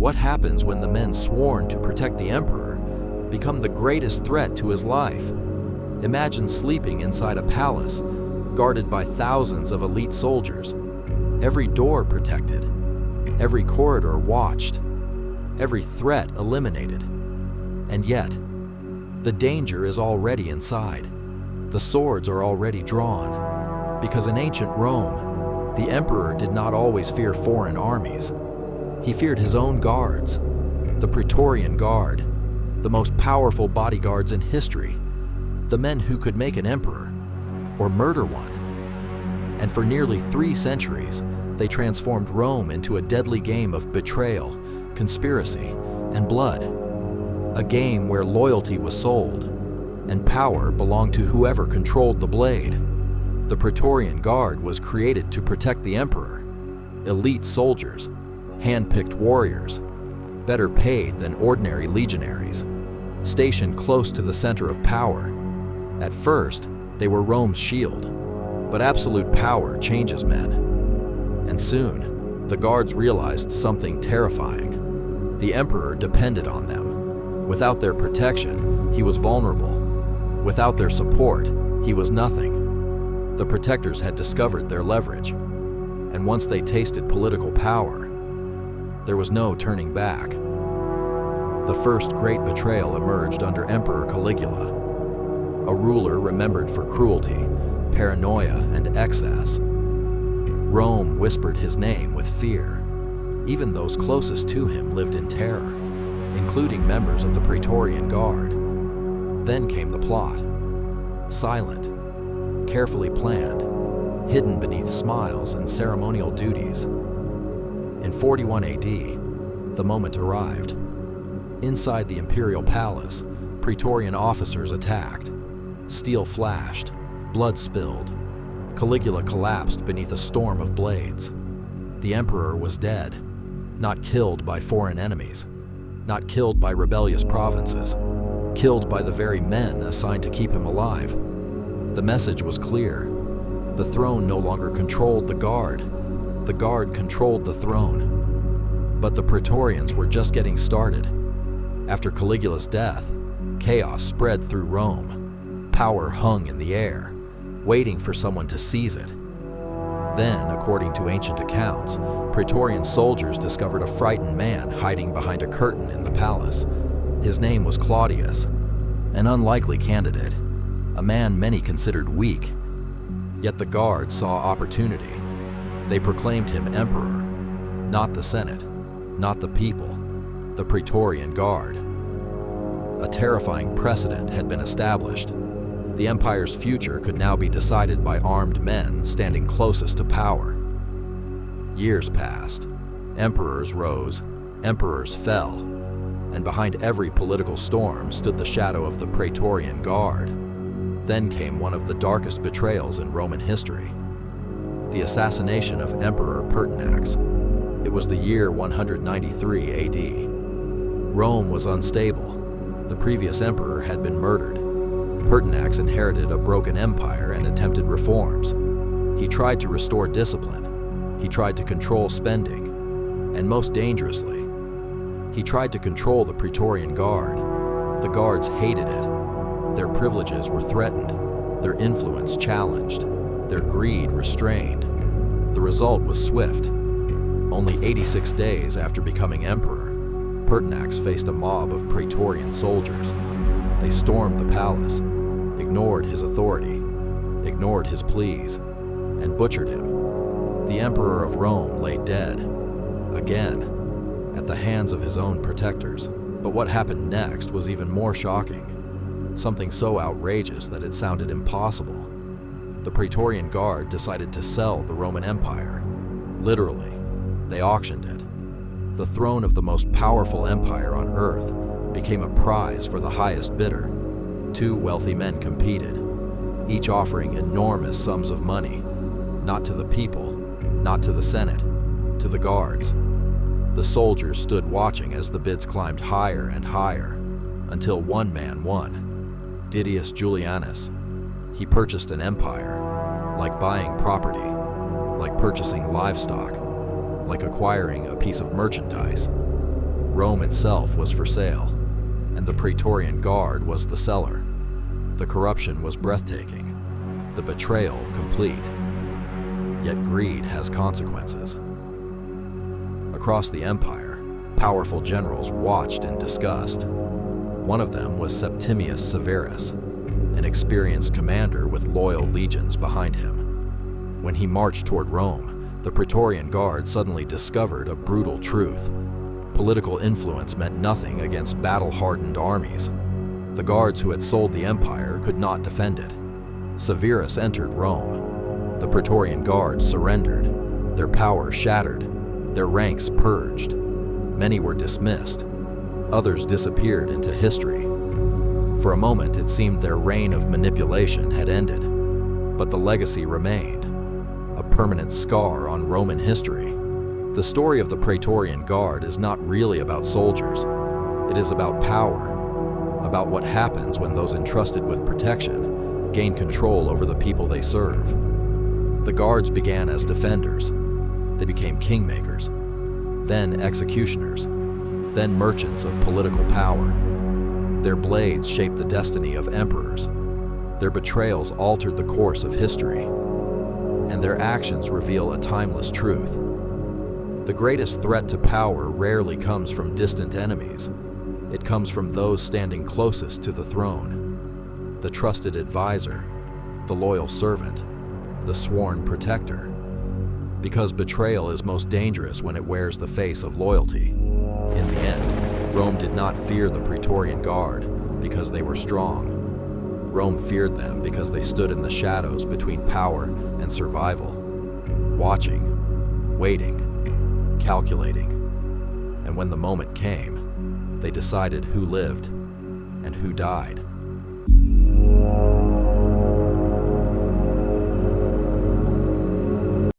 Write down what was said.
What happens when the men sworn to protect the emperor become the greatest threat to his life? Imagine sleeping inside a palace, guarded by thousands of elite soldiers, every door protected, every corridor watched, every threat eliminated. And yet, the danger is already inside. The swords are already drawn, because in ancient Rome, the emperor did not always fear foreign armies. He feared his own guards, the Praetorian Guard, the most powerful bodyguards in history, the men who could make an emperor or murder one. And for nearly 3 centuries, they transformed Rome into a deadly game of betrayal, conspiracy, and blood. A game where loyalty was sold and power belonged to whoever controlled the blade. The Praetorian Guard was created to protect the emperor. Elite soldiers, hand-picked warriors, better paid than ordinary legionaries, stationed close to the center of power. At first, they were Rome's shield, but absolute power changes men. And soon, the guards realized something terrifying. The emperor depended on them. Without their protection, he was vulnerable. Without their support, he was nothing. The protectors had discovered their leverage, and once they tasted political power, there was no turning back. The first great betrayal emerged under Emperor Caligula, a ruler remembered for cruelty, paranoia, and excess. Rome whispered his name with fear. Even those closest to him lived in terror, including members of the Praetorian Guard. Then came the plot. Silent, carefully planned, hidden beneath smiles and ceremonial duties. In 41 AD, the moment arrived. Inside the imperial palace, Praetorian officers attacked. Steel flashed, blood spilled. Caligula collapsed beneath a storm of blades. The emperor was dead, not killed by foreign enemies, not killed by rebellious provinces, killed by the very men assigned to keep him alive. The message was clear. The throne no longer controlled the guard controlled the throne. But the Praetorians were just getting started. After Caligula's death, chaos spread through Rome. Power hung in the air, waiting for someone to seize it. Then, according to ancient accounts, Praetorian soldiers discovered a frightened man hiding behind a curtain in the palace. His name was Claudius, an unlikely candidate, a man many considered weak. Yet the guard saw opportunity. They proclaimed him emperor, not the Senate, not the people, the Praetorian Guard. A terrifying precedent had been established. The empire's future could now be decided by armed men standing closest to power. Years passed. Emperors rose, emperors fell, and behind every political storm stood the shadow of the Praetorian Guard. Then came one of the darkest betrayals in Roman history, the assassination of Emperor Pertinax. It was the year 193 AD. Rome was unstable. The previous emperor had been murdered. Pertinax inherited a broken empire and attempted reforms. He tried to restore discipline. He tried to control spending. And most dangerously, he tried to control the Praetorian Guard. The guards hated it. Their privileges were threatened, their influence challenged, their greed restrained. The result was swift. Only 86 days after becoming emperor, Pertinax faced a mob of Praetorian soldiers. They stormed the palace, ignored his authority, ignored his pleas, and butchered him. The emperor of Rome lay dead, again, at the hands of his own protectors. But what happened next was even more shocking, something so outrageous that it sounded impossible. The Praetorian Guard decided to sell the Roman Empire. Literally, they auctioned it. The throne of the most powerful empire on earth became a prize for the highest bidder. 2 wealthy men competed, each offering enormous sums of money, not to the people, not to the Senate, to the guards. The soldiers stood watching as the bids climbed higher and higher, until one man won, Didius Julianus. He purchased an empire, like buying property, like purchasing livestock, like acquiring a piece of merchandise. Rome itself was for sale, and the Praetorian Guard was the seller. The corruption was breathtaking, the betrayal complete. Yet greed has consequences. Across the empire, powerful generals watched in disgust. One of them was Septimius Severus, an experienced commander with loyal legions behind him. When he marched toward Rome, the Praetorian Guard suddenly discovered a brutal truth. Political influence meant nothing against battle-hardened armies. The guards who had sold the empire could not defend it. Severus entered Rome. The Praetorian Guard surrendered, their power shattered, their ranks purged. Many were dismissed. Others disappeared into history. For a moment, it seemed their reign of manipulation had ended, but the legacy remained, a permanent scar on Roman history. The story of the Praetorian Guard is not really about soldiers. It is about power, about what happens when those entrusted with protection gain control over the people they serve. The guards began as defenders. They became kingmakers, then executioners, then merchants of political power. Their blades shaped the destiny of emperors. Their betrayals altered the course of history, and their actions reveal a timeless truth. The greatest threat to power rarely comes from distant enemies. It comes from those standing closest to the throne, the trusted advisor, the loyal servant, the sworn protector. Because betrayal is most dangerous when it wears the face of loyalty. In the end, Rome did not fear the Praetorian Guard because they were strong. Rome feared them because they stood in the shadows between power and survival, watching, waiting, calculating. And when the moment came, they decided who lived and who died.